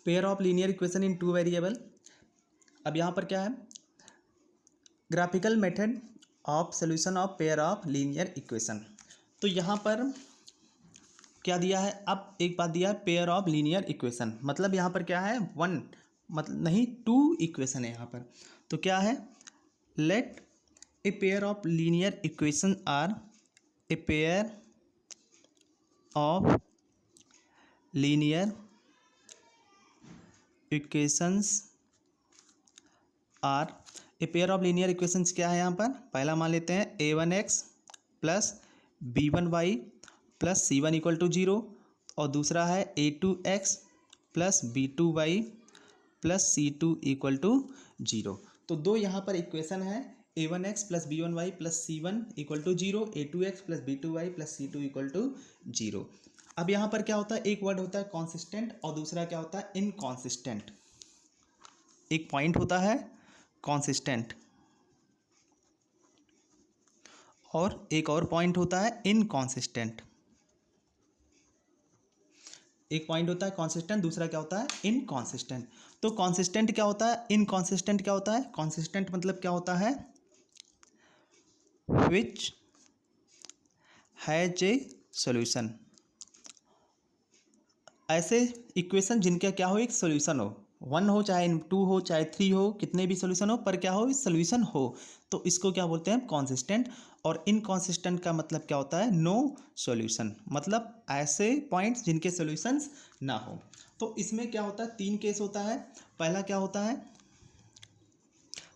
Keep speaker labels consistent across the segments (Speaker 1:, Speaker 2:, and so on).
Speaker 1: Pair of linear equation in two variable. अब यहाँ पर क्या है, graphical method of solution of pair of linear equation. तो यहाँ पर क्या दिया है, अब एक बात दिया है पेयर ऑफ लीनियर इक्वेशन, मतलब यहाँ पर क्या है वन, मतलब नहीं टू इक्वेशन है यहाँ पर। तो क्या है, let a pair of linear equation are a pair of linear equations are a pair of linear equations क्या है यहाँ पर, पहला मान लेते हैं a1x plus b1y plus c1 equal to 0, और दूसरा है a2x plus b2y plus c2 equal to 0। तो दो यहाँ पर इक्वेशन है, a1x plus b1y plus c1 equal to 0, a2x plus b2y plus c2 equal to 0। अब यहाँ पर क्या होता है, एक वर्ड होता है कॉन्सिस्टेंट और दूसरा क्या होता है इनकॉन्सिस्टेंट। एक पॉइंट होता है कॉन्सिस्टेंट और एक और पॉइंट होता है इनकॉन्सिस्टेंट। एक पॉइंट होता है कॉन्सिस्टेंट, दूसरा क्या होता है इनकॉन्सिस्टेंट। तो कॉन्सिस्टेंट क्या होता है, इनकॉन्सिस्टेंट क्या होता है, कॉन्सिस्टेंट मतलब क्या होता है विच हैज ए सॉल्यूशन, ऐसे इक्वेशन जिनका क्या हो एक सॉल्यूशन हो, वन हो चाहे टू हो चाहे थ्री हो, कितने भी सॉल्यूशन हो पर क्या हो सॉल्यूशन हो, तो इसको क्या बोलते हैं कॉन्सिस्टेंट। और इनकॉन्सिस्टेंट का मतलब क्या होता है नो सॉल्यूशन, मतलब ऐसे पॉइंट्स जिनके सॉल्यूशंस ना हो। तो इसमें क्या होता है, तीन केस होता है। पहला क्या होता है,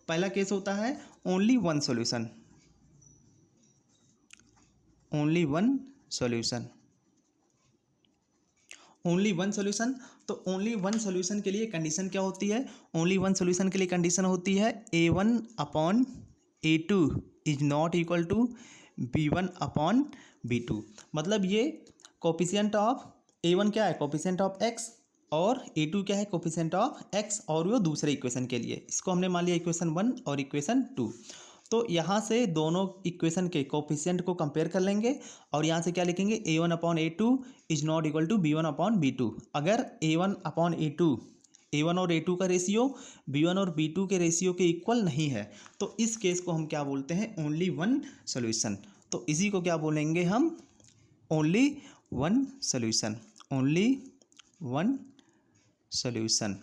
Speaker 1: पहला केस होता है only one solution, only one solution, only one solution. तो ओनली वन सॉल्यूशन के लिए कंडीशन क्या होती है, ओनली वन सॉल्यूशन के लिए कंडीशन होती है a1 upon a2 is not equal to b1 upon b2। मतलब ये कोफिशिएंट ऑफ a1 क्या है, कोफिशिएंट ऑफ x, और a2 क्या है, कोफिशिएंट ऑफ x, और वो दूसरे इक्वेशन के लिए, इसको हमने मान लिया इक्वेशन 1 और इक्वेशन 2। तो यहाँ से दोनों इक्वेशन के कोफिशिएंट को कंपेयर कर लेंगे और यहाँ से क्या लिखेंगे a1 upon a2 is not equal to b1 upon b2। अगर a1 अपॉन a2, a1 और a2 का रेशियो b1 और b2 के रेशियो के इक्वल नहीं है, तो इस केस को हम क्या बोलते हैं ओनली वन सॉल्यूशन। तो इसी को क्या बोलेंगे हम only one solution, only one solution.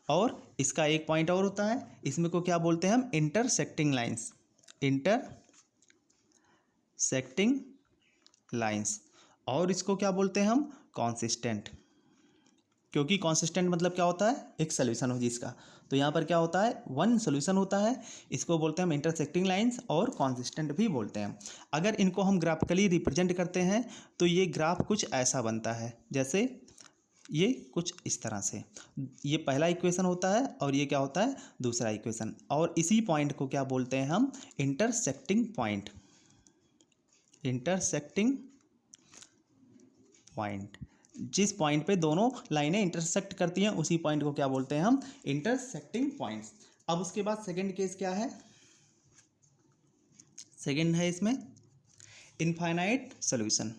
Speaker 1: और इसका एक पॉइंट और होता है, इसमें को क्या बोलते हैं हम इंटरसेक्टिंग लाइंस, इंटरसेक्टिंग लाइंस, और इसको क्या बोलते हैं हम कॉन्सिस्टेंट, क्योंकि कॉन्सिस्टेंट मतलब क्या होता है एक सोल्यूशन हो जिसका। तो यहाँ पर क्या होता है वन सोल्यूशन होता है, इसको बोलते हैं हम इंटरसेक्टिंग लाइंस और कॉन्सिस्टेंट भी बोलते हैं। अगर इनको हम ग्राफिकली रिप्रेजेंट करते हैं तो ये ग्राफ कुछ ऐसा बनता है, जैसे ये कुछ इस तरह से, ये पहला इक्वेशन होता है और ये क्या होता है दूसरा इक्वेशन, और इसी पॉइंट को क्या बोलते हैं हम इंटरसेक्टिंग पॉइंट, इंटरसेक्टिंग पॉइंट। जिस पॉइंट पे दोनों लाइनें इंटरसेक्ट करती हैं उसी पॉइंट को क्या बोलते हैं हम इंटरसेक्टिंग पॉइंट्स। अब उसके बाद सेकंड केस क्या है, सेकंड है इसमें इनफाइनाइट सॉल्यूशन।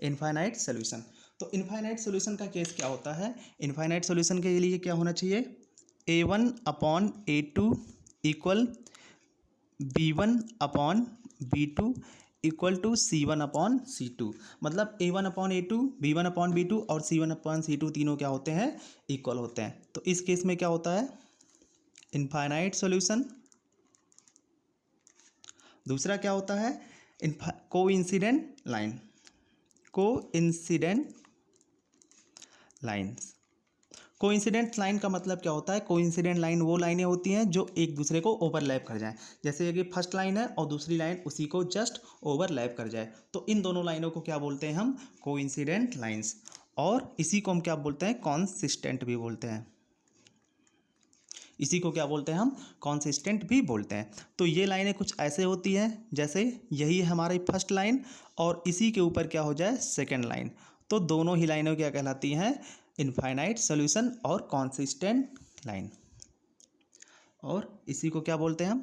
Speaker 1: इनफाइनाइट सॉल्यूशन, तो इनफाइनाइट सॉल्यूशन का केस क्या होता है, इनफाइनाइट सॉल्यूशन के लिए क्या होना चाहिए a1 upon a2 equal b1 upon b2 equal to c1 upon c2। मतलब a1 upon a2, b1 upon b2 और c1 अपॉन c2 तीनों क्या होते हैं इक्वल होते हैं। तो इस केस में क्या होता है इनफाइनाइट सॉल्यूशन। दूसरा क्या होता है coincident line, coincident lines. Coincident line का मतलब क्या होता है, कोइंसिडेंट लाइन वो लाइनें होती हैं जो एक दूसरे को ओवरलैप कर जाएं, जैसे कि फर्स्ट लाइन है और दूसरी लाइन उसी को जस्ट ओवरलैप कर जाए, तो इन दोनों लाइनों को क्या बोलते हैं हम कोइंसिडेंट लाइंस। और इसी को हम क्या बोलते हैं कॉन्सिस्टेंट भी बोलते हैं, इसी को क्या बोलते हैं हम कॉन्सिस्टेंट भी बोलते हैं। तो ये लाइनें कुछ ऐसे होती हैं जैसे यही है हमारी फर्स्ट लाइन और इसी के ऊपर क्या हो जाए सेकेंड लाइन, तो दोनों ही लाइनें क्या कहलाती हैं इनफाइनाइट सॉल्यूशन और कॉन्सिस्टेंट लाइन। और इसी को क्या बोलते हैं हम,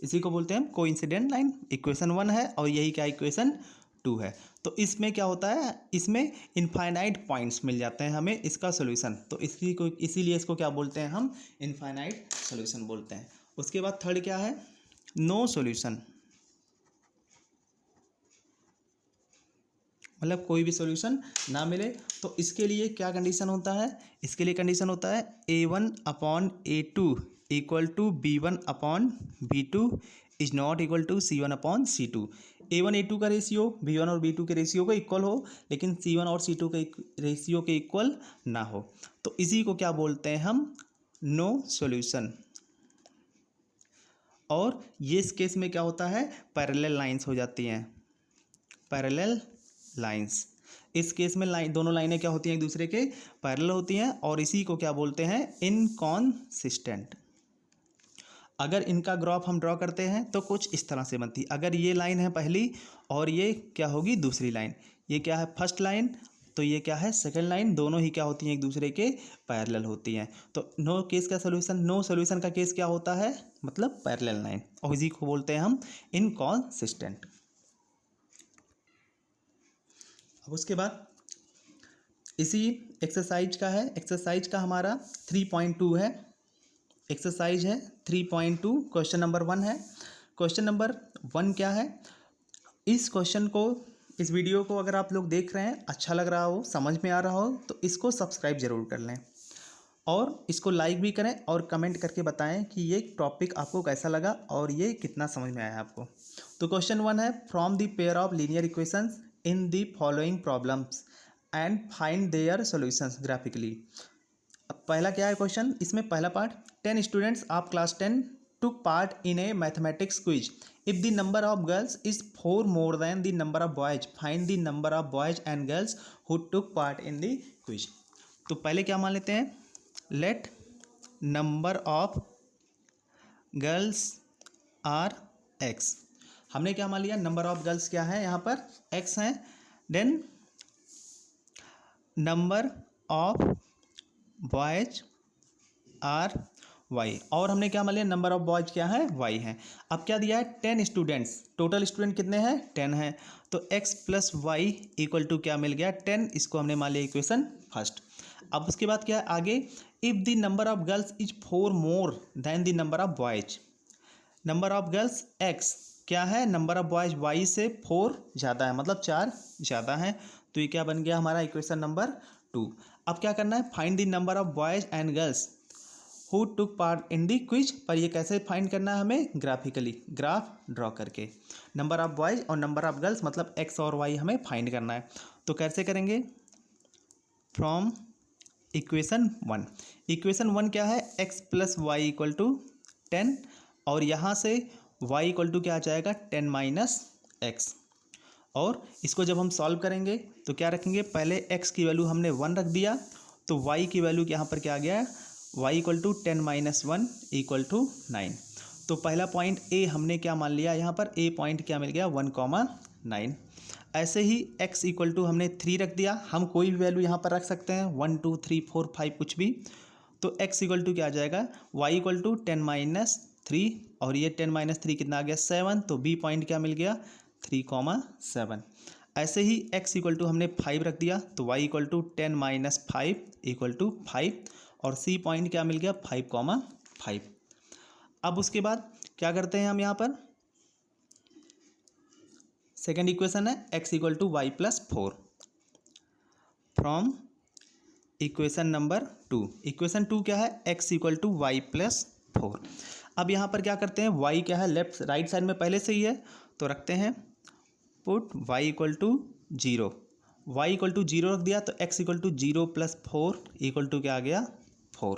Speaker 1: इसी को बोलते हैं हम कोइंसिडेंट लाइन। इक्वेशन 1 है और यही क्या इक्वेशन 2 है। तो इसमें क्या होता है, इसमें इनफाइनाइट पॉइंट्स मिल जाते हैं हमें इसका सोल्यूशन, तो इसीलिए इसको क्या बोलते हैं हम, इनफाइनाइट सोल्यूशन बोलते हैं। उसके बाद थर्ड क्या है, नो सोल्यूशन, मतलब कोई भी सॉल्यूशन ना मिले। तो इसके लिए क्या कंडीशन होता है, इसके लिए कंडीशन होता है A1/A2 equal to B1/B2 is not equal to C1/C2। A1 A2 का रेशियो B1 और B2 के रेशियो को इक्वल हो, लेकिन C1 और C2 के रेशियो के इक्वल ना हो, तो इसी को क्या बोलते हैं हम, नो सॉल्यूशन। और ये इस केस में क्या होता है, पैरेलल लाइंस हो जाती हैं, पैरेलल लाइंस। इस केस में दोनों लाइनें क्या होती हैं, एक दूसरे के पैरेलल होती हैं, और इसी को क्या बोलते हैं, इनकॉन्सिस्टेंट। अगर इनका ग्राफ हम ड्रॉ करते हैं तो कुछ इस तरह से बनती है। अगर ये लाइन है पहली और ये क्या होगी दूसरी लाइन, ये क्या है फर्स्ट लाइन, तो ये क्या है सेकंड लाइन, दोनों ही क्या होती हैं एक दूसरे के पैरेलल होती हैं। तो नो केस का सोल्यूशन, नो सोल्यूशन का केस क्या होता है, मतलब पैरेलल लाइन, और इसी को बोलते हैं हम इनकॉन्सिस्टेंट। अब उसके बाद इसी एक्सरसाइज का है, एक्सरसाइज का हमारा 3.2 है, एक्सरसाइज है 3.2, क्वेश्चन नंबर 1 है। क्वेश्चन नंबर 1 क्या है, इस क्वेश्चन को, इस वीडियो को अगर आप लोग देख रहे हैं, अच्छा लग रहा हो, समझ में आ रहा हो, तो इसको सब्सक्राइब ज़रूर कर लें और इसको लाइक भी करें और कमेंट करके बताएं कि ये टॉपिक आपको कैसा लगा और ये कितना समझ में आया आपको। तो क्वेश्चन 1 है, from the pair of linear equations in the following problems and find their solutions graphically. अब पहला क्या है क्वेश्चन, इसमें पहला part, 10 students of class 10 took part in a mathematics quiz. If the number of girls is 4 more than the number of boys, find the number of boys and girls who took part in the quiz. तो पहले क्या मान लेते हैं, let number of girls are x। हमने क्या मान लिया, नंबर ऑफ गर्ल्स क्या है यहाँ पर x है, then number of boys are y, और हमने क्या मान लिया, नंबर ऑफ बॉयज क्या है, वाई है। अब क्या दिया है, 10 स्टूडेंट्स, टोटल स्टूडेंट कितने हैं, 10 हैं, तो x plus y equal to क्या मिल गया, 10, इसको हमने मान लिया इक्वेशन फर्स्ट। अब उसके बाद क्या है आगे, if the number of girls is 4 more than the number of boys, number of girls x क्या है, नंबर ऑफ बॉयज y से 4 ज़्यादा है, मतलब 4 ज़्यादा है, तो ये क्या बन गया हमारा इक्वेशन नंबर 2। अब क्या करना है, find the number of boys and girls who took part in the quiz, पर ये कैसे फाइंड करना है हमें, ग्राफिकली, ग्राफ ड्रॉ करके। नंबर ऑफ बॉयज और नंबर ऑफ गर्ल्स मतलब x और y हमें फाइंड करना है, तो कैसे करेंगे, फ्रॉम इक्वेशन 1, इक्वेशन 1 क्या है, x plus y equal to 10, और यहाँ से y इक्वल टू क्या आ जाएगा, 10 माइनस एक्स, और इसको जब हम सॉल्व करेंगे तो क्या रखेंगे, पहले x की वैल्यू हमने 1 रख दिया, तो y की वैल्यू यहाँ पर क्या आ गया, y equal to 10 minus 1 equal to 9। तो पहला पॉइंट a हमने क्या मान लिया, यहाँ पर a पॉइंट क्या मिल गया, 1,9। ऐसे ही x इक्वल टू हमने 3 रख दिया, हम कोई भी वैल्यू यहाँ पर रख सकते हैं, 1 2 3 4 5 कुछ भी, तो x इक्वल टू क्या आ जाएगा, y इक्वल टू 10 माइनस 3, और ये 10 माइनस 3 कितना आ गया, 7, तो b पॉइंट क्या मिल गया, 3,7। ऐसे ही x इक्वल टू हमने 5 रख दिया, तो y equal to 10 minus 5 equal to 5, और c पॉइंट क्या मिल गया, 5,5। अब उसके बाद क्या करते हैं हम यहाँ पर, सेकेंड इक्वेशन है x equal to y plus 4, from equation number 2, equation 2 क्या है, x equal to y plus 4। अब यहाँ पर क्या करते हैं, y क्या है लेफ्ट राइट साइड में पहले से ही है, तो रखते हैं put y equal to 0, y equal to 0 रख दिया, तो x equal to 0 plus 4 equal to क्या आ गया, 4।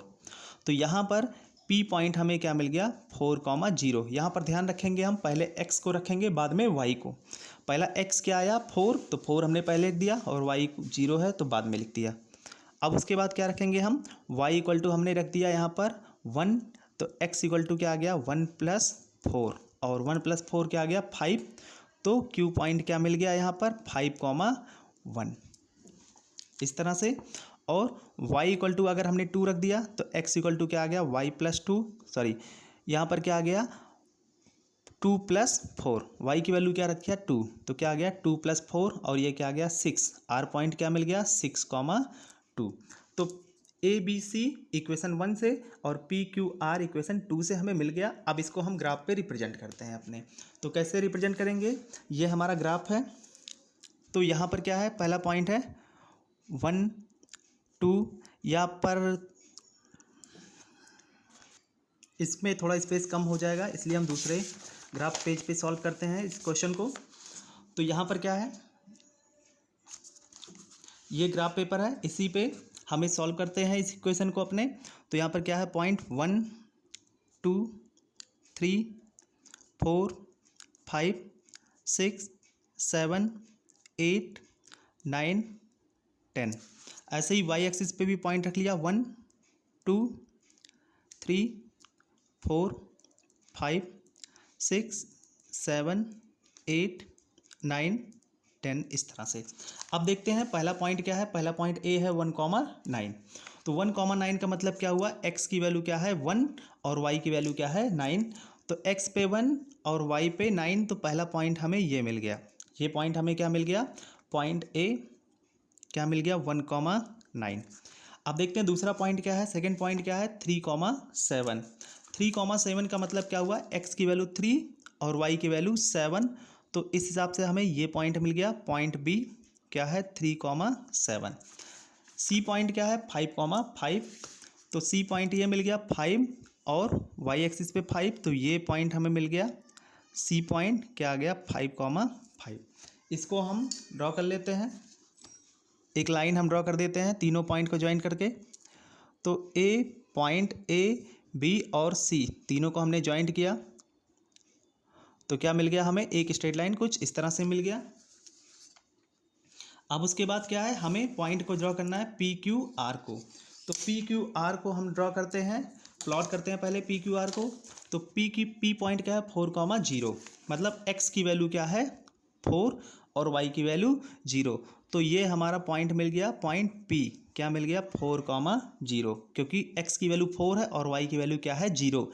Speaker 1: तो यहाँ पर p पॉइंट हमें क्या मिल गया, 4,0। यहाँ पर ध्यान रखेंगे हम, पहले x को रखेंगे बाद में y को, पहला x क्या आया 4, तो 4 हमने पहले लिख दिया, और y 0 है तो बाद में लिख दिया। अब उसके बाद क्या रखेंगे हम, y इक्वल टू हमने रख दिया यहाँ पर 1, तो x इक्वल टू क्या आ गया, 1 प्लस 4, और 1 प्लस 4 क्या आ गया, 5, तो q पॉइंट क्या मिल गया यहाँ पर, 5,1, इस तरह से। और y इक्वल टू अगर हमने 2 रख दिया, तो x इक्वल टू क्या आ गया, y प्लस 2, सॉरी यहाँ पर क्या आ गया, 2+4, y की वैल्यू क्या रखी है 2, तो क्या आ गया 2+4 और ये क्या आ गया 6, आर पॉइंट क्या मिल गया 6,2। तो ए बी सी इक्वेशन 1 से और पी क्यू आर इक्वेशन 2 से हमें मिल गया। अब इसको हम ग्राफ पे रिप्रेजेंट करते हैं अपने। तो कैसे रिप्रेजेंट करेंगे, ये हमारा ग्राफ है। तो यहाँ पर क्या है, पहला पॉइंट है 1 2, यहाँ पर इसमें थोड़ा स्पेस कम हो जाएगा, इसलिए हम दूसरे ग्राफ पेज पे सॉल्व करते हैं इस क्वेश्चन को। तो यहाँ पर क्या है, ये ग्राफ पेपर है, इसी पे हमें सॉल्व करते हैं इस इक्वेशन को अपने। तो यहाँ पर क्या है, पॉइंट 1 2 3 4 5 6 7 8 9 10। ऐसे ही वाई एक्सिस पे भी पॉइंट रख लिया, 1 2 3 4 5 6 7 8 9 10, इस तरह से। अब देखते हैं पहला पॉइंट क्या है, पहला पॉइंट ए है 1,9। तो 1,9 का मतलब क्या हुआ, एक्स की वैल्यू क्या है 1 और वाई की वैल्यू क्या है 9। तो एक्स पे 1 और वाई पे 9, तो पहला पॉइंट हमें ये मिल गया। ये पॉइंट हमें क्या मिल गया, पॉइंट ए क्या मिल गया 1,9। अब देखते हैं दूसरा पॉइंट क्या है, सेकेंड पॉइंट क्या है 3,7। 3,7 का मतलब क्या हुआ, एक्स की वैल्यू 3 और वाई की वैल्यू 7। तो इस हिसाब से हमें ये पॉइंट मिल गया, पॉइंट बी क्या है 3,7। सी पॉइंट क्या है 5,5। तो सी पॉइंट ये मिल गया 5 और वाई एक्सिस पे 5, तो ये पॉइंट हमें मिल गया, सी पॉइंट क्या आ गया 5,5। इसको हम ड्रॉ कर लेते हैं, एक लाइन हम ड्रॉ कर देते हैं तीनों पॉइंट को ज्वाइन करके। तो ए पॉइंट, ए बी और सी तीनों को हमने ज्वाइंट किया, तो क्या मिल गया हमें, एक स्ट्रेट लाइन कुछ इस तरह से मिल गया। अब उसके बाद क्या है, हमें पॉइंट को ड्रॉ करना है पी क्यू आर को। तो पी क्यू आर को हम ड्रॉ करते हैं, प्लॉट करते हैं पहले पी क्यू आर को। तो पी पॉइंट क्या है 4,0, मतलब एक्स की वैल्यू क्या है 4 और वाई की वैल्यू 0। तो ये हमारा पॉइंट मिल गया, पॉइंट पी क्या मिल गया 4,0, क्योंकि एक्स की वैल्यू 4 है और वाई की वैल्यू क्या है 0।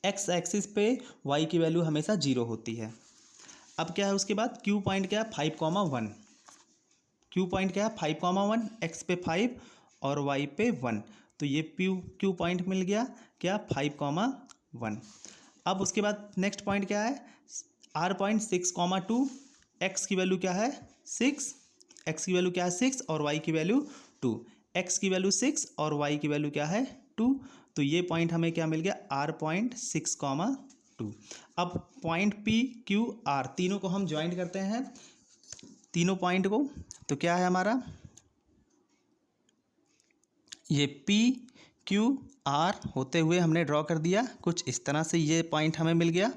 Speaker 1: एक्स एक्सिस पे वाई की वैल्यू हमेशा 0 होती है। अब क्या है उसके बाद, क्यू पॉइंट क्या है 5,1। क्यू पॉइंट क्या है 5,1, एक्स पे 5 और वाई पे 1। तो ये क्यू पॉइंट मिल गया क्या 5,1। अब उसके बाद नेक्स्ट पॉइंट क्या है, आर पॉइंट 6,2। एक्स की वैल्यू क्या है 6, एक्स की वैल्यू क्या है 6 और वाई की वैल्यू 2। एक्स की वैल्यू 6 और वाई की वैल्यू क्या है 2। तो ये पॉइंट हमें क्या मिल गया, आर पॉइंट 6,2। अब पॉइंट पी क्यू आर तीनों को हम ज्वाइंट करते हैं, तीनों पॉइंट को। तो क्या है हमारा, ये पी क्यू आर होते हुए हमने ड्रॉ कर दिया कुछ इस तरह से, ये पॉइंट हमें मिल गया।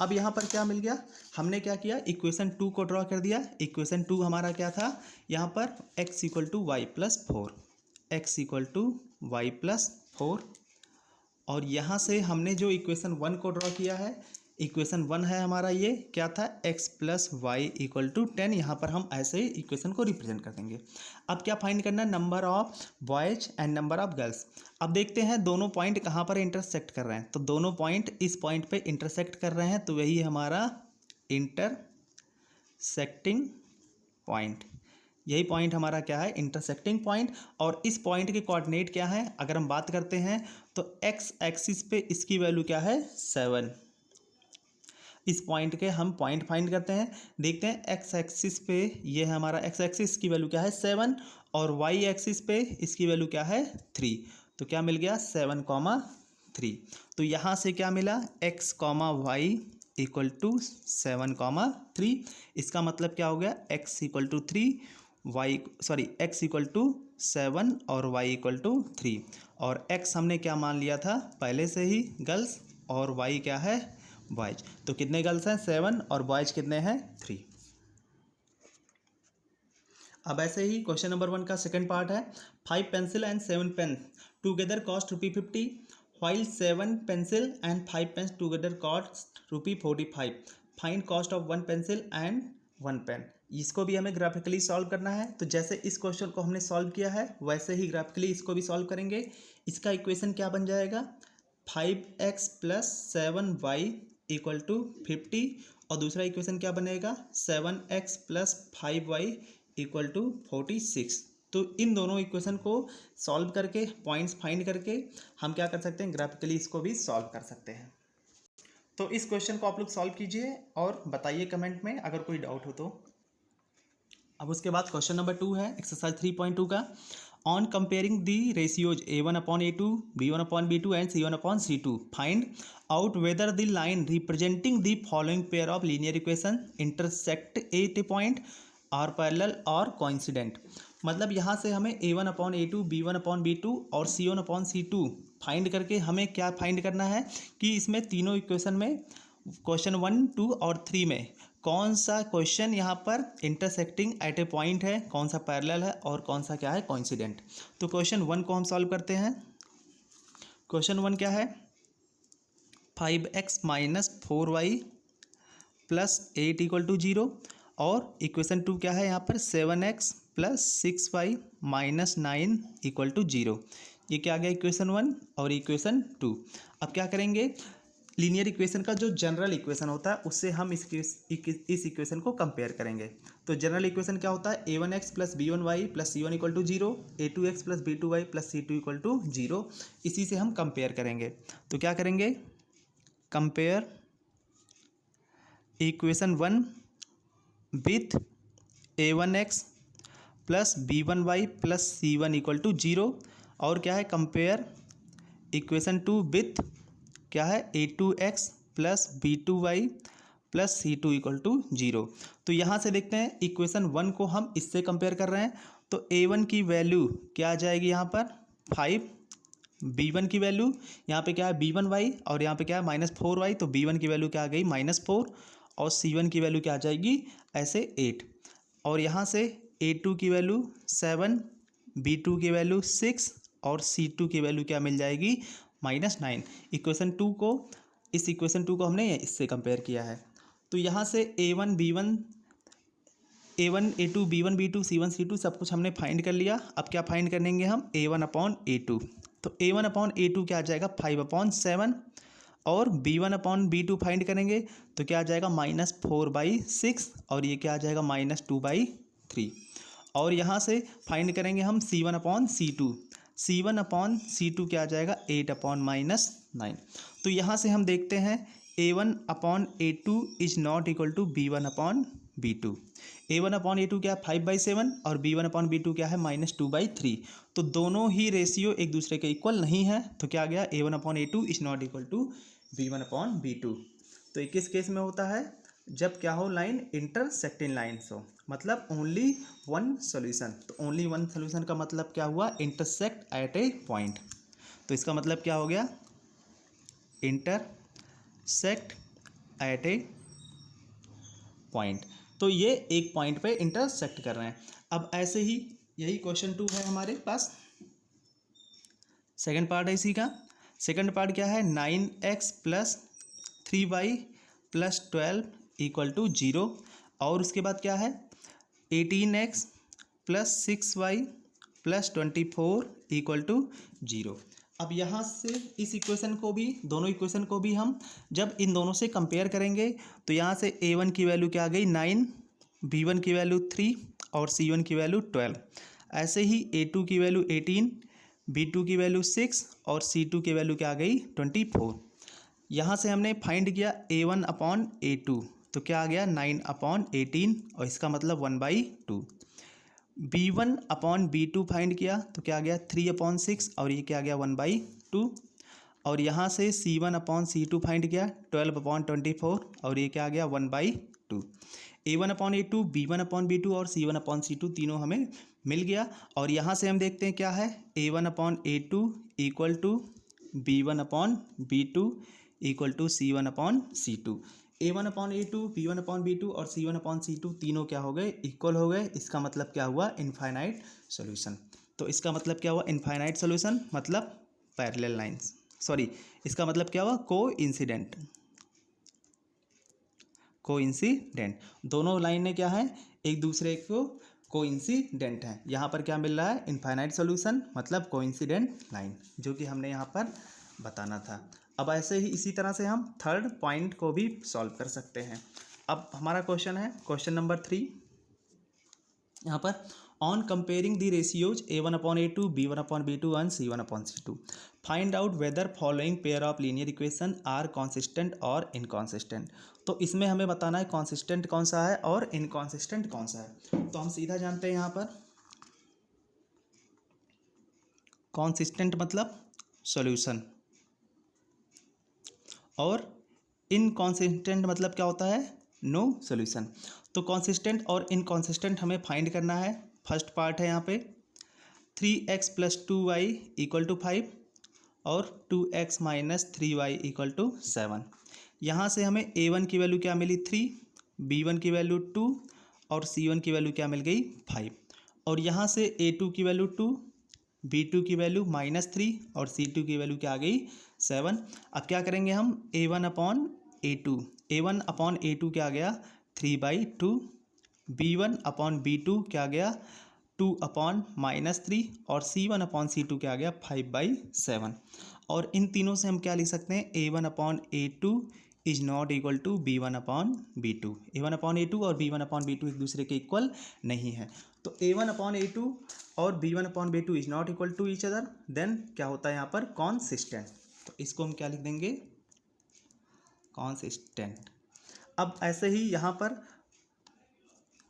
Speaker 1: अब यहाँ पर क्या मिल गया, हमने क्या किया, इक्वेशन 2 को ड्रॉ कर दिया। इक्वेशन 2 हमारा क्या था, यहाँ पर x = y+4, x = y+4। और यहाँ से हमने जो इक्वेशन 1 को ड्रॉ किया है, इक्वेशन 1 है हमारा, ये क्या था x + y = 10। यहाँ पर हम ऐसे ही इक्वेशन को रिप्रेजेंट कर देंगे। अब क्या फाइंड करना है, number of boys and number of girls. अब देखते हैं दोनों पॉइंट कहाँ पर इंटरसेक्ट कर रहे हैं। तो दोनों पॉइंट इस पॉइंट पे इंटरसेक्ट कर रहे हैं, तो वही हमारा इंटरसेक्टिंग पॉइंट। यही पॉइंट हमारा क्या है, इंटरसेक्टिंग पॉइंट। और इस पॉइंट के कोऑर्डिनेट क्या है, अगर हम बात करते हैं तो एक्स एक्सिस पे इसकी वैल्यू क्या है 7। इस पॉइंट के हम पॉइंट फाइंड करते हैं, देखते हैं एक्स एक्सिस पे ये है हमारा, एक्स एक्सिस की वैल्यू क्या है 7 और वाई एक्सिस पे इसकी वैल्यू क्या है 3। तो क्या मिल गया 7,3। तो यहाँ से क्या मिला, x, y = 7,3। इसका मतलब क्या हो गया, x = 3, x = 7 और y = 3। और x हमने क्या मान लिया था पहले से ही गर्ल्स, और y क्या है बॉयज। तो कितने गर्ल्स हैं 7 और बॉयज कितने हैं 3। अब ऐसे ही क्वेश्चन नंबर 1 का सेकंड पार्ट है, 5 pencil and 7 pen together cost ₹50, while 7 pencil and 5 pen together cost ₹45। Find cost of 1 pencil and 1 pen. इसको भी हमें ग्राफिकली सॉल्व करना है। तो जैसे इस क्वेश्चन को हमने सॉल्व किया है, वैसे ही ग्राफिकली इसको भी सॉल्व करेंगे। इसका इक्वेशन क्या बन जाएगा, 5x + 7y इक्वल टू 50 और दूसरा इक्वेशन क्या बनेगा 7x plus 5y equal to 46। तो इन दोनों इक्वेशन को सॉल्व करके पॉइंट्स फाइंड करके हम क्या कर सकते हैं, ग्राफिकली इसको भी सॉल्व कर सकते हैं। तो इस क्वेश्चन को आप लोग सॉल्व कीजिए और बताइए कमेंट में अगर कोई डाउट हो तो। अब उसके बाद क्वेश्चन नंबर 2 है एक्सरसाइज 3.2 का। On comparing the ratios A1/A2, B1/B2 and C1/C2 find out whether the line representing the following pair of linear equation intersect at a point are parallel और कोइंसिडेंट। मतलब यहाँ से हमें A1/A2, B1/B2 और C1/C2 find करके हमें क्या find करना है कि इसमें तीनों इक्वेशन में क्वेश्चन 1, 2 और 3 में कौन सा क्वेश्चन यहाँ पर इंटरसेक्टिंग एट ए पॉइंट है, कौन सा पैरेलल है और कौन सा क्या है कोइंसिडेंट। तो क्वेश्चन 1 को हम सॉल्व करते हैं। क्वेश्चन 1 क्या है 5x minus 4y plus 8 equal to 0 और इक्वेशन 2 क्या है यहाँ पर 7x plus 6y minus 9 equal to 0। ये क्या आ गया इक्वेशन 1 और इक्वेशन 2। अब क्या करेंगे, लीनियर इक्वेशन का जो जनरल इक्वेशन होता है उससे हम इस इक्वेशन को कंपेयर करेंगे। तो जनरल इक्वेशन क्या होता है A1x plus B1y plus C1 equal to 0, A2x plus B2y plus C2 equal to 0। इसी से हम कंपेयर करेंगे। तो क्या करेंगे, compare equation 1 with A1x plus B1y plus C1 equal to 0 और क्या है कंपेयर इक्वेशन 2 विथ क्या है A2x plus B2y plus C2 equal to 0। तो यहाँ से देखते हैं इक्वेशन 1 को हम इससे कंपेयर कर रहे हैं। तो A1 की वैल्यू क्या आ जाएगी यहाँ पर 5, B1 की वैल्यू यहाँ पे क्या है B1y और यहाँ पे क्या है -4y। तो B1 की वैल्यू क्या आ गई -4 और C1 की वैल्यू क्या आ जाएगी ऐसे 8 और यहाँ से A2 की वैल्यू 7, B2 की वैल्यू 6 और C2 की वैल्यू क्या मिल जाएगी -9। इक्वेशन 2 को इस इक्वेशन 2 को हमने इससे कंपेयर किया है। तो यहाँ से A1 B1 A1 A2 B1 B2 C1 C2 सब कुछ हमने फाइंड कर लिया। अब क्या फाइंड करेंगे हम A1/A2। तो A1/A2 क्या आ जाएगा 5/7 और B1/B2 फाइंड करेंगे तो क्या आ जाएगा -4/6 और ये क्या आ जाएगा -2/3। और यहाँ से फाइंड करेंगे हम C1/C2। C1/C2 क्या आ जाएगा 8/-9। तो यहाँ से हम देखते हैं A1/A2 is not equal to B1/B2। A1/A2 क्या है 5/7 और B1/B2 क्या है -2/3। तो दोनों ही रेशियो एक दूसरे के इक्वल नहीं है। तो क्या आ गया A1/A2 is not equal to B1/B2। तो ये किस केस में होता है, जब क्या हो लाइन इंटरसेक्टिंग लाइन्स हो, मतलब ओनली वन सोल्यूशन। तो ओनली वन सोल्यूशन का मतलब क्या हुआ इंटरसेक्ट एट ए पॉइंट। तो इसका मतलब क्या हो गया इंटरसेक्ट एट ए पॉइंट। तो ये एक पॉइंट पे इंटरसेक्ट कर रहे हैं। अब ऐसे ही यही क्वेश्चन 2 है हमारे पास। सेकंड पार्ट है इसी का। सेकंड पार्ट क्या है 9x plus 3y plus 12 equal to 0 और उसके बाद क्या है 18x plus 6y plus 24 equal to 0। अब यहाँ से इस इक्वेशन को भी, दोनों इक्वेशन को भी हम जब इन दोनों से कंपेयर करेंगे तो यहाँ से A1 की वैल्यू क्या आ गई 9, B1 की वैल्यू 3 और C1 की वैल्यू 12। ऐसे ही A2 की वैल्यू 18, B2 की वैल्यू 6 और C2 की वैल्यू क्या आ गई 24। यहाँ से हमने फाइंड किया A1/A2 तो क्या आ गया 9/18 और इसका मतलब 1/2। B1/B2 फाइंड किया तो क्या आ गया 3/6 और ये क्या आ गया 1/2। और यहाँ से C1/C2 फाइंड किया 12/24 और ये क्या आ गया 1/2। A1/A2 B1/B2 और C1/C2 तीनों हमें मिल गया। और यहाँ से हम देखते हैं क्या है A1/A2 equal to B1/B2 equal to C1/C2। A1/A2 B1/B2 और C1/C2 तीनों क्या हो गए इक्वल हो गए। इसका मतलब क्या हुआ इनफाइनाइट सॉल्यूशन। तो इसका मतलब क्या हुआ इनफाइनाइट सॉल्यूशन मतलब पैरेलल लाइंस, सॉरी इसका मतलब क्या हुआ कोइंसिडेंट। दोनों लाइनें क्या है एक दूसरे को कोइंसिडेंट है। यहाँ पर क्या मिल रहा है इनफाइनाइट सॉल्यूशन मतलब कोइंसिडेंट लाइन, जो कि हमने यहाँ पर बताना था। अब ऐसे ही इसी तरह से हम थर्ड पॉइंट को भी सॉल्व कर सकते हैं। अब हमारा क्वेश्चन है क्वेश्चन नंबर 3 यहाँ पर, on comparing the ratios a1/a2 b1/b2 and c1/c2 find out whether following pair of linear equation are consistent और इनकॉन्सिस्टेंट। तो इसमें हमें बताना है कॉन्सिस्टेंट कौन सा है और इनकॉन्सिस्टेंट कौन सा है। तो हम सीधा जानते हैं यहाँ पर कॉन्सिस्टेंट मतलब सॉल्यूशन और इनकॉन्सिस्टेंट मतलब क्या होता है, नो सॉल्यूशन। तो कॉन्सिस्टेंट और इनकॉन्सिस्टेंट हमें फाइंड करना है। फर्स्ट पार्ट है यहाँ पे 3x + 2y = 5 और 2x - 3y = 7। यहाँ से हमें a1 की वैल्यू क्या मिली 3, b1 की वैल्यू 2 और c1 की वैल्यू क्या मिल गई 5। और यहाँ से a2 की वैल्यू 2, b2 की वैल्यू -3 और c2 की वैल्यू क्या आ गई 7। अब क्या करेंगे हम a1/a2, a1/a2 क्या आ गया 3/2, b1/b2 क्या आ गया 2/-3 और c1/c2 क्या आ गया 5/7। और इन तीनों से हम क्या लिख सकते हैं a1/a2 is not equal to b1/b2। a1/a2 और b1/b2 एक दूसरे के इक्वल नहीं है। तो a1/a2 और b1/b2 is not equal to each other, then क्या होता है यहाँ पर कॉन्सिस्टेंट। तो इसको हम क्या लिख देंगे कॉन्सिस्टेंट। अब ऐसे ही यहाँ पर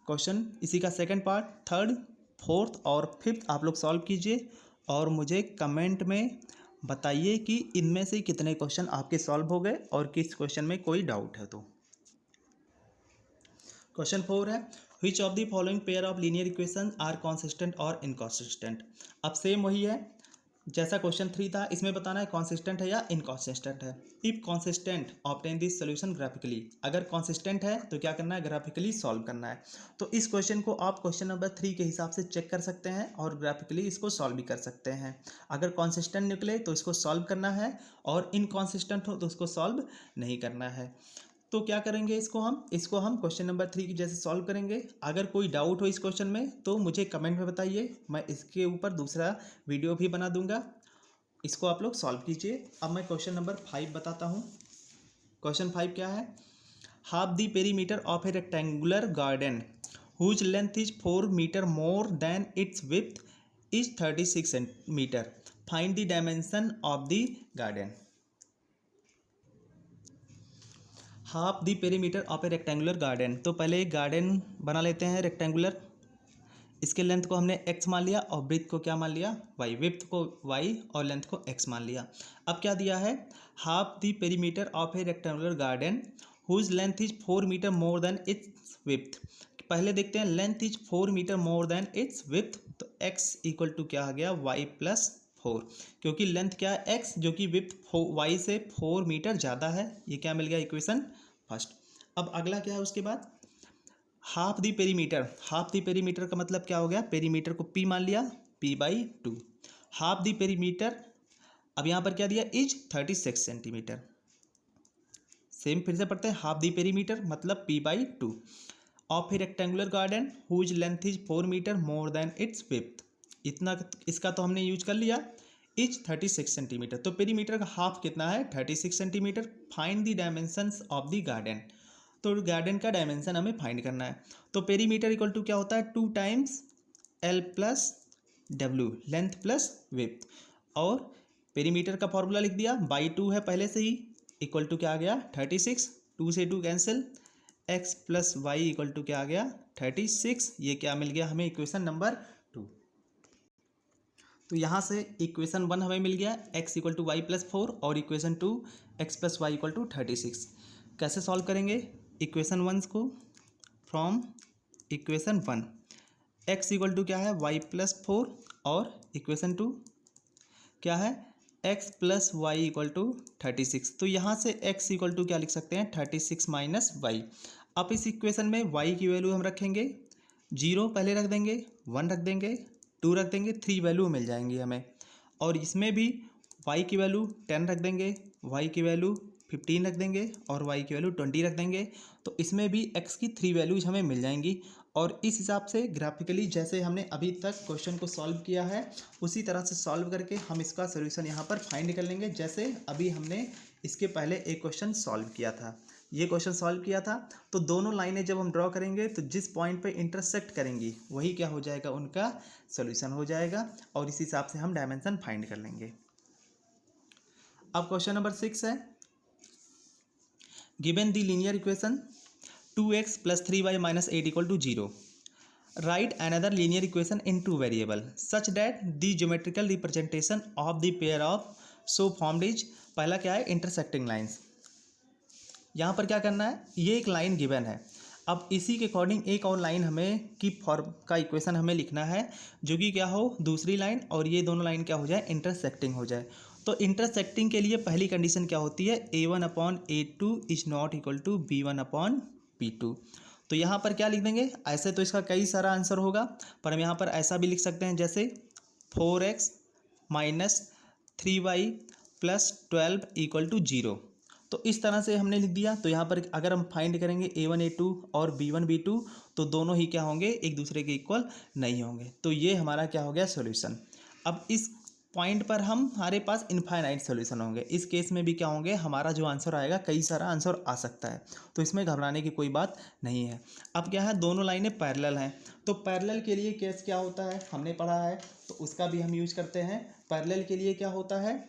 Speaker 1: क्वेश्चन इसी का सेकंड पार्ट, थर्ड, फोर्थ और फिफ्थ आप लोग सॉल्व कीजिए और मुझे कमेंट में बताइए कि इनमें से कितने क्वेश्चन आपके सॉल्व हो गए और किस क्वेश्चन में कोई डाउट है। तो क्वेश्चन 4 है, which of the following pair of linear equation are consistent और इनकॉन्सिस्टेंट। अब सेम वही है जैसा क्वेश्चन 3 था, इसमें बताना है कॉन्सिस्टेंट है या इनकॉन्सिस्टेंट है। If consistent obtain this solution graphically, अगर कॉन्सिस्टेंट है तो क्या करना है ग्राफिकली सॉल्व करना है। तो इस क्वेश्चन को आप क्वेश्चन नंबर 3 के हिसाब से चेक कर सकते हैं और ग्राफिकली इसको सॉल्व भी कर सकते हैं। अगर कॉन्सिस्टेंट निकले तो इसको सॉल्व करना है और इनकॉन्सिस्टेंट हो तो उसको सॉल्व नहीं करना है। तो क्या करेंगे इसको हम क्वेश्चन नंबर 3 की जैसे सॉल्व करेंगे। अगर कोई डाउट हो इस क्वेश्चन में तो मुझे कमेंट में बताइए, मैं इसके ऊपर दूसरा वीडियो भी बना दूंगा। इसको आप लोग सॉल्व कीजिए। अब मैं क्वेश्चन नंबर 5 बताता हूँ। क्वेश्चन 5 क्या है, half the perimeter of a rectangular garden whose length is 4 metre more than its width is 36 centimetre, find the dimension of the garden. Half the perimeter of a rectangular garden, तो पहले एक garden बना लेते हैं rectangular. इसके length को हमने x मान लिया और ब्रेथ को क्या मान लिया y, विड्थ को y और लेंथ को x मान लिया। अब क्या दिया है, half the perimeter of a rectangular garden whose length is 4 metre more than its width. पहले देखते हैं length is 4 metre more than its width, तो x इक्वल टू क्या आ गया y + 4, क्योंकि लेंथ क्या है x जो कि विड्थ y से 4 मीटर ज़्यादा है। ये क्या मिल गया इक्वेशन फर्स्ट। अब अगला क्या है उसके बाद, हाफ दी पेरीमीटर, हाफ दी पेरीमीटर का मतलब क्या हो गया, पेरीमीटर को p मान लिया p/2, हाफ दी पेरीमीटर। अब यहाँ पर क्या दिया इज 36 सेंटीमीटर। सेम फिर से पढ़ते हैं, हाफ दी पेरीमीटर मतलब p/2 of a rectangular garden whose length is 4 metre more than its width. इतना इसका तो हमने यूज कर लिया, इज 36 सेंटीमीटर। तो पेरीमीटर का हाफ कितना है 36 centimetre. Find the dimensions of the garden, तो गार्डन का डायमेंशन हमें फाइंड करना है। तो पेरीमीटर इक्वल टू क्या होता है 2 times L + W, length plus width. और पेरीमीटर का फॉर्मूला लिख दिया, /2 है पहले से ही, इक्वल टू क्या आ गया 36, 2 से 2 cancel, x + y equal to क्या आ गया 36। ये क्या मिल गया हमें इक्वेशन नंबर 2। तो यहाँ से इक्वेशन 1 हमें मिल गया x = y + 4 और इक्वेशन 2 x + y = 36। कैसे सॉल्व करेंगे इक्वेशन 1 को, from equation 1 x equal to क्या है y + 4 और इक्वेशन 2 क्या है x + y = 36। तो यहाँ से x इक्वल टू क्या लिख सकते हैं 36 - y। अब इस इक्वेशन में y की वैल्यू हम रखेंगे 0 पहले रख देंगे, 1 रख देंगे, 2 रख देंगे, 3 वैल्यू मिल जाएंगी हमें। और इसमें भी y की वैल्यू 10 रख देंगे, y की वैल्यू 15 रख देंगे और y की वैल्यू 20 रख देंगे। तो इसमें भी x की 3 वैल्यूज हमें मिल जाएंगी। और इस हिसाब से ग्राफिकली जैसे हमने अभी तक क्वेश्चन को सॉल्व किया है उसी तरह से सॉल्व करके हम इसका सोल्यूशन यहाँ पर फाइंड कर लेंगे, जैसे अभी हमने इसके पहले एक क्वेश्चन सॉल्व किया था, ये क्वेश्चन सॉल्व किया था। तो दोनों लाइनें जब हम ड्रॉ करेंगे तो जिस पॉइंट पे इंटरसेक्ट करेंगी वही क्या हो जाएगा, उनका सोल्यूशन हो जाएगा, और इस हिसाब से हम डायमेंशन फाइंड कर लेंगे। अब क्वेश्चन नंबर 6 है, given the linear equation 2x + 3y - 8 = 0, write another linear equation in two variable such that the geometrical representation of the pair of so formed is। पहला क्या है, इंटरसेक्टिंग लाइंस। यहाँ पर क्या करना है, ये एक लाइन गिवन है, अब इसी के अकॉर्डिंग एक और लाइन हमें की फॉर्म का इक्वेशन हमें लिखना है जो कि क्या हो, दूसरी लाइन और ये दोनों लाइन क्या हो जाए, इंटरसेक्टिंग हो जाए। तो इंटरसेक्टिंग के लिए पहली कंडीशन क्या होती है, a1/a2 is not equal to b1/b2। तो यहाँ पर क्या लिख देंगे, ऐसे तो इसका कई सारा आंसर होगा, पर हम यहाँ पर ऐसा भी लिख सकते हैं जैसे 4x - 3y + 12 = 0। तो इस तरह से हमने लिख दिया। तो यहाँ पर अगर हम फाइंड करेंगे a1 a2 और b1 b2 तो दोनों ही क्या होंगे, एक दूसरे के इक्वल नहीं होंगे। तो ये हमारा क्या हो गया, सॉल्यूशन। अब इस पॉइंट पर हमारे पास इनफाइनाइट सॉल्यूशन होंगे, इस केस में भी क्या होंगे, हमारा जो आंसर आएगा कई सारा आंसर आ सकता है, तो इसमें घबराने की कोई बात नहीं है। अब क्या है, दोनों लाइनें पैरेलल हैं, तो पैरेलल के लिए केस क्या होता है हमने पढ़ा है, तो उसका भी हम यूज करते हैं। पैरेलल के लिए क्या होता है,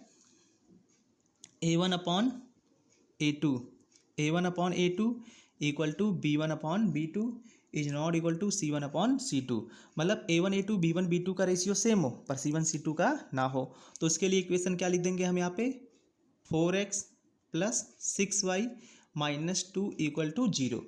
Speaker 1: a1/a2 = b1/b2 is not equal to c1/c2। मतलब a1 a2 b1 b2 का रेशियो सेम हो पर c1 c2 का ना हो। तो उसके लिए इक्वेशन क्या लिख देंगे हम यहाँ पे, 4x + 6y - 2 = 0।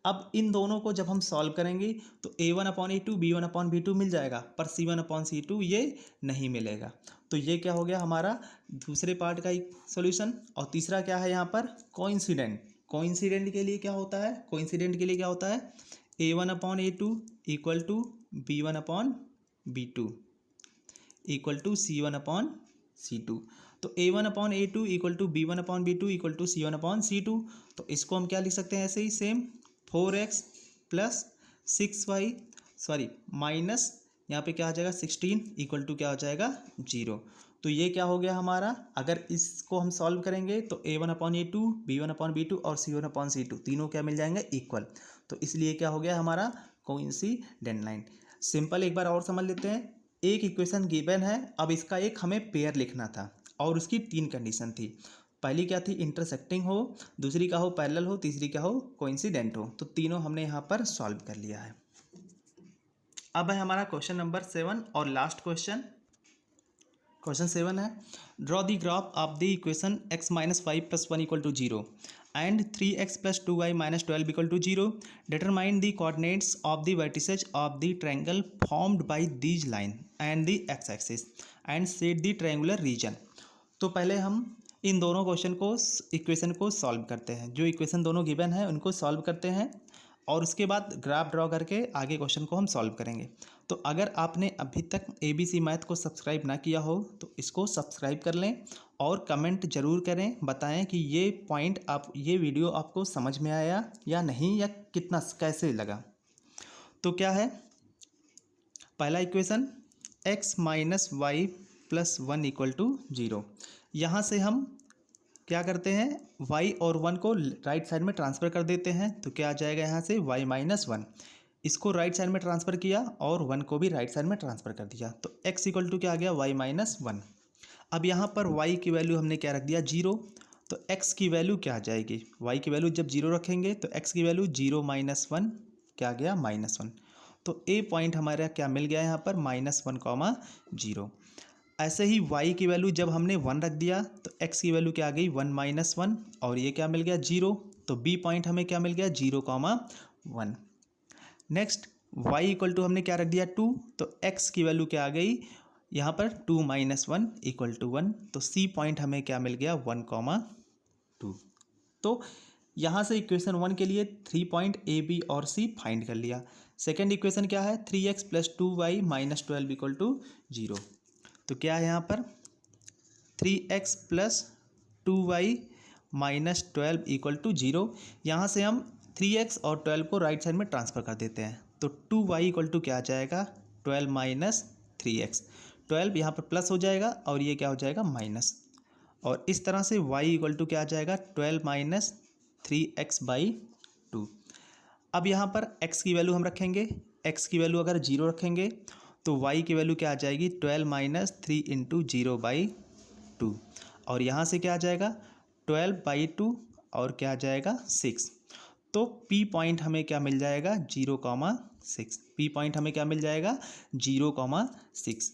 Speaker 1: अब इन दोनों को जब हम सॉल्व करेंगे तो a1/a2 b1/b2 मिल जाएगा, पर c1/c2 ये नहीं मिलेगा। तो ये क्या हो गया हमारा दूसरे पार्ट का सॉल्यूशन। और तीसरा क्या है यहाँ पर, कोइंसिडेंट। कोइंसिडेंट के लिए क्या होता है, कोइंसिडेंट के लिए क्या होता है, a1/a2 = b1/b2 = c1/c2। तो a1/a2 = b1/b2 = c1/c2। तो इसको हम क्या लिख सकते हैं, ऐसे ही सेम 4x + 6y माइनस यहाँ पे क्या आ जाएगा 16 इक्वल टू क्या हो जाएगा 0। तो ये क्या हो गया हमारा, अगर इसको हम सॉल्व करेंगे तो a1/a2 b1/b2 और c1/c2 तीनों क्या मिल जाएंगे, इक्वल। तो इसलिए क्या हो गया हमारा कोइंसिडेंट लाइन। सिंपल एक बार और समझ लेते हैं, एक इक्वेशन गिवन है, अब इसका एक हमें पेयर लिखना था और उसकी 3 कंडीशन थी। पहली क्या थी, इंटरसेक्टिंग हो, दूसरी क्या हो, पैरेलल हो, तीसरी क्या हो, कोइंसिडेंट हो। तो तीनों हमने यहाँ पर सॉल्व कर लिया है। अब है हमारा क्वेश्चन नंबर 7 और लास्ट क्वेश्चन। क्वेश्चन 7 है, draw the graph of the equation x - 5 + 1 = 0 and 3x + 2y - 12 = 0। Determine the coordinates of the vertices of the triangle formed by these line and the x-axis and set the triangular region। तो पहले हम इन दोनों question को equation को solve करते हैं, जो equation दोनों गिवन है उनको सॉल्व करते हैं और उसके बाद ग्राफ ड्रॉ करके आगे क्वेश्चन को हम सॉल्व करेंगे। तो अगर आपने अभी तक ABC मैथ को सब्सक्राइब ना किया हो तो इसको सब्सक्राइब कर लें और कमेंट ज़रूर करें, बताएं कि ये पॉइंट ये वीडियो आपको समझ में आया या नहीं, या कितना कैसे लगा। तो क्या है, पहला इक्वेशन x - y + 1 = 0। यहाँ से हम क्या करते हैं, y और 1 को राइट साइड में ट्रांसफ़र कर देते हैं। तो क्या आ जाएगा यहाँ से y - 1, इसको राइट साइड में ट्रांसफ़र किया और 1 को भी राइट साइड में ट्रांसफ़र कर दिया। तो x = क्या आ गया, y - 1। अब यहाँ पर y की वैल्यू हमने क्या रख दिया, 0। तो x की वैल्यू क्या आ जाएगी, y की वैल्यू जब 0 रखेंगे तो x की वैल्यू 0 - 1 क्या आ गया, -1। तो a पॉइंट हमारा क्या मिल गया यहाँ पर, -1, 0। ऐसे ही y की वैल्यू जब हमने 1 रख दिया तो x की वैल्यू क्या आ गई, 1 - 1 और ये क्या मिल गया, 0। तो b पॉइंट हमें क्या मिल गया, 0, 1। नेक्स्ट y = हमने क्या रख दिया, 2। तो x की वैल्यू क्या आ गई यहाँ पर, 2 - 1 = 1। तो c पॉइंट हमें क्या मिल गया, 1, 2। तो यहाँ से इक्वेशन 1 के लिए 3 पॉइंट a, b और c फाइंड कर लिया। सेकेंड इक्वेशन क्या है, 3x + 2y - 12 = 0। तो क्या है यहाँ पर, 3x + 2y - 12 = 0। यहाँ से हम 3x और 12 को राइट साइड में ट्रांसफ़र कर देते हैं। तो 2y = क्या आ जाएगा, 12 - 3x। 12 यहाँ पर प्लस हो जाएगा और ये क्या हो जाएगा, माइनस। और इस तरह से y इक्वल टू क्या आ जाएगा 12 माइनस 3x/2। अब यहाँ पर x की वैल्यू हम रखेंगे, x की वैल्यू अगर 0 रखेंगे तो y की वैल्यू क्या आ जाएगी 12 माइनस 3 इंटू 0/2। और यहाँ से क्या आ जाएगा 12/2 और क्या आ जाएगा 6। तो P पॉइंट हमें क्या मिल जाएगा 0,6। P पॉइंट हमें क्या मिल जाएगा 0,6।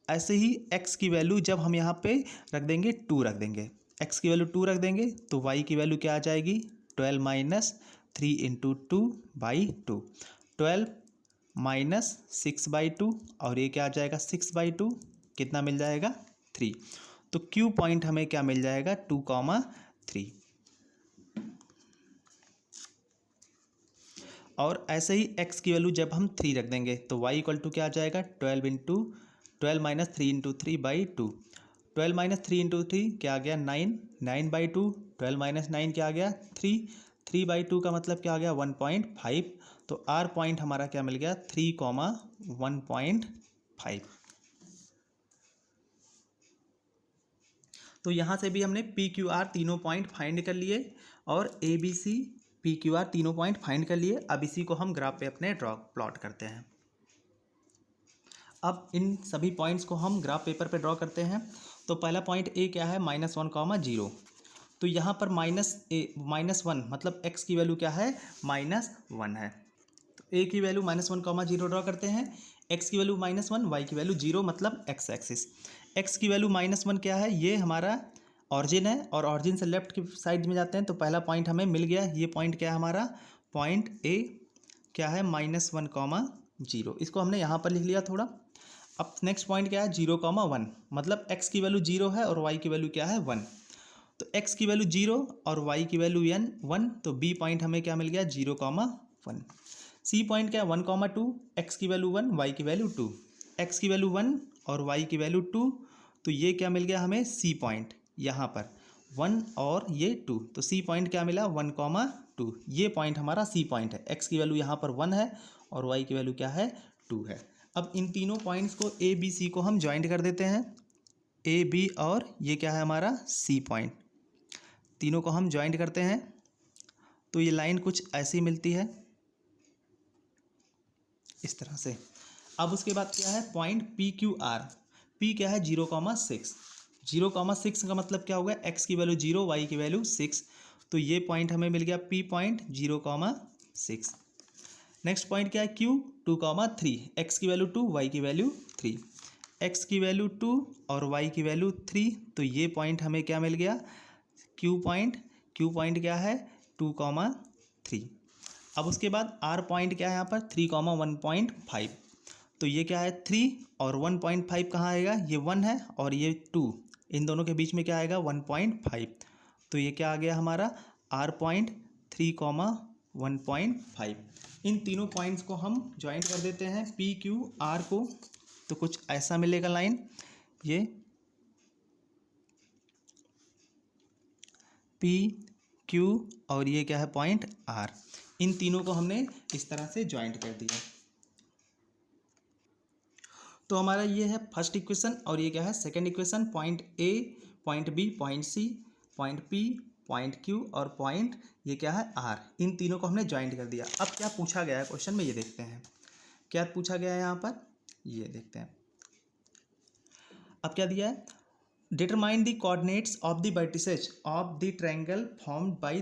Speaker 1: ऐसे ही x की वैल्यू जब हम यहाँ पे रख देंगे 2 रख देंगे, x की वैल्यू 2 रख देंगे तो y की वैल्यू क्या आ जाएगी 12 माइनस 3 इंटू 2/2। 12 माइनस 6/2 और ये क्या आ जाएगा 6/2, कितना मिल जाएगा 3। तो Q पॉइंट हमें क्या मिल जाएगा 2,3। और ऐसे ही x की वैल्यू जब हम 3 रख देंगे तो y इक्वल टू क्या आ जाएगा 12 माइनस 3 इंटू 3/2। 12 माइनस 3 इंटू 3 क्या आ गया 9, 9/2। 12 माइनस 9 क्या आ गया 3, 3/2 का मतलब क्या आ गया 1.5। तो r पॉइंट हमारा क्या मिल गया 3,1.5। तो यहाँ से भी हमने पी क्यू आर तीनों पॉइंट फाइंड कर लिए और A B C P Q R तीनों पॉइंट फाइंड कर लिए। अब इसी को हम ग्राफ पे अपने प्लॉट करते हैं। अब इन सभी पॉइंट्स को हम ग्राफ पेपर पे ड्रॉ करते हैं। तो पहला पॉइंट ए क्या है -1,0। तो यहाँ पर -1 मतलब x की वैल्यू क्या है -1 है। तो a की वैल्यू -1,0 ड्रॉ करते हैं। x की वैल्यू -1, y की वैल्यू 0 मतलब x एक्सिस। x की वैल्यू -1 क्या है, ये हमारा ऑरिजिन है और ऑरिजिन से लेफ्ट की साइड में जाते हैं तो पहला पॉइंट हमें मिल गया। ये पॉइंट क्या है हमारा पॉइंट ए क्या है -1,0। इसको हमने यहाँ पर लिख लिया थोड़ा। अब नेक्स्ट पॉइंट क्या है 0,1 मतलब x की वैल्यू 0 है और y की वैल्यू क्या है 1। तो x की वैल्यू 0 और y की वैल्यू 1, तो b पॉइंट हमें क्या मिल गया 0,1। c पॉइंट क्या है 1,2, x की वैल्यू 1, y की वैल्यू 2। x की वैल्यू 1 और y की वैल्यू 2, तो ये क्या मिल गया हमें c पॉइंट यहाँ पर 1 और ये 2। तो c पॉइंट क्या मिला 1,2। ये पॉइंट हमारा c पॉइंट है। x की वैल्यू यहाँ पर 1 है और y की वैल्यू क्या है 2 है। अब इन तीनों पॉइंट्स को ए बी सी को हम ज्वाइंट कर देते हैं। ए बी और ये क्या है हमारा सी पॉइंट, तीनों को हम ज्वाइंट करते हैं तो ये लाइन कुछ ऐसी मिलती है इस तरह से। अब उसके बाद क्या है point P Q are. P क्या है 0,6। 0,6 का मतलब क्या होगा x की वैल्यू 0, y की वैल्यू 6। तो ये पॉइंट हमें मिल गया p पॉइंट 0,6। नेक्स्ट पॉइंट क्या है q 2,3। x की वैल्यू 2, y की वैल्यू 3। x की वैल्यू 2 और y की वैल्यू 3, तो ये पॉइंट हमें क्या मिल गया q पॉइंट। q पॉइंट क्या है 2,3। अब उसके बाद r पॉइंट क्या है यहाँ पर 3,1.5। तो ये क्या है 3 और 1.5 कहाँ आएगा, ये 1 है और ये 2, इन दोनों के बीच में क्या आएगा 1.5। तो ये क्या आ गया हमारा r पॉइंट 3,1.5। इन तीनों पॉइंट्स को हम ज्वाइंट कर देते हैं पी क्यू आर को, तो कुछ ऐसा मिलेगा लाइन। ये पी क्यू और ये क्या है पॉइंट आर, इन तीनों को हमने इस तरह से ज्वाइंट कर दिया। तो हमारा ये है फर्स्ट इक्वेशन और ये क्या है second equation. Point A, point B, point C, point P, point Q और पॉइंट ये क्या है आर, इन तीनों को हमने ज्वाइंट कर दिया। अब क्या पूछा गया है क्वेश्चन में ये देखते हैं क्या पूछा गया है यहाँ पर, ये देखते हैं। अब क्या दिया है determine the coordinates of the vertices of the triangle formed by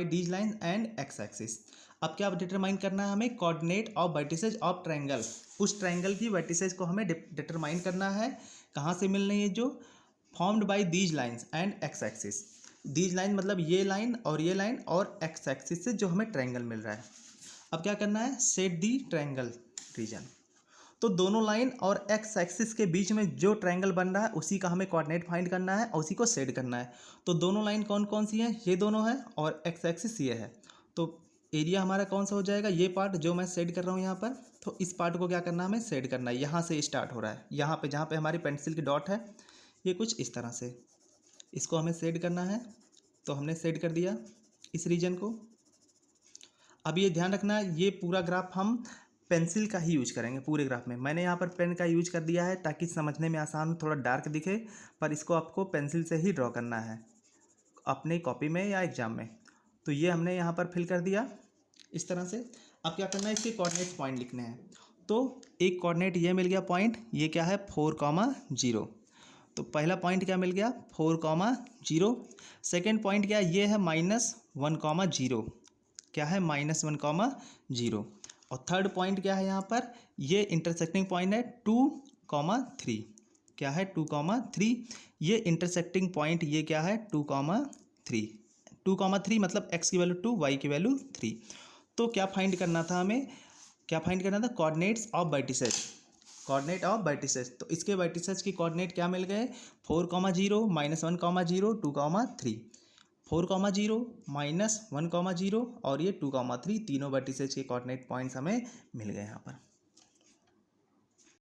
Speaker 1: these lines and x axis. अब क्या डिटरमाइन करना है हमें coordinate of vertices of triangle, उस ट्रायंगल की वर्टिसेज को हमें डिटरमाइन करना है। कहाँ से मिल रही है जो formed by these lines and x axis. These line मतलब ये लाइन और ये लाइन और एक्स एक्सिस से जो हमें ट्रायंगल मिल रहा है। अब क्या करना है सेट दी ट्रायंगल रीजन। तो दोनों लाइन और एक्स एक्सिस के बीच में जो ट्रायंगल बन रहा है उसी का हमें कोऑर्डिनेट फाइंड करना है और उसी को सेट करना है। तो दोनों लाइन कौन कौन सी हैं, ये दोनों हैं और एक्स एक्सिस ये है। तो एरिया हमारा कौन सा हो जाएगा, ये पार्ट जो मैं सेट कर रहा हूँ यहाँ पर। तो इस पार्ट को क्या करना है हमें सेट करना है। यहाँ से स्टार्ट हो रहा है, यहाँ पे जहाँ पे हमारी पेंसिल की डॉट है ये कुछ इस तरह से, इसको हमें सेट करना है। तो हमने सेट कर दिया इस रीजन को। अब ये ध्यान रखना ये पूरा ग्राफ हम पेंसिल का ही यूज करेंगे पूरे ग्राफ में। मैंने यहाँ पर पेन का यूज कर दिया है ताकि समझने में आसान हो, थोड़ा डार्क दिखे, पर इसको आपको पेंसिल से ही ड्रॉ करना है अपनी कॉपी में या एग्जाम में। तो ये हमने यहाँ पर फिल कर दिया इस तरह से। अब क्या करना है, इसके कोऑर्डिनेट पॉइंट लिखने हैं। तो एक कोऑर्डिनेट ये मिल गया पॉइंट, ये क्या है 4,0। तो पहला पॉइंट क्या मिल गया 4,0। सेकेंड पॉइंट क्या ये है -1,0, क्या है -1,0। और थर्ड पॉइंट क्या है यहाँ पर, ये इंटरसेक्टिंग पॉइंट है 2,3, क्या है 2,3। ये इंटरसेक्टिंग पॉइंट ये क्या है 2,3, 2,3 मतलब x की वैल्यू 2, y की वैल्यू 3। तो क्या फाइंड करना था हमें, क्या फाइंड करना था, coordinates of vertices, coordinate of vertices. तो इसके वर्टिसेस की कोऑर्डिनेट क्या मिल गए 4,0 -1,0 2,3, 4,0 -1,0 और ये 2,3, तीनों वर्टिसेस के कोऑर्डिनेट पॉइंट्स हमें मिल गए यहाँ पर।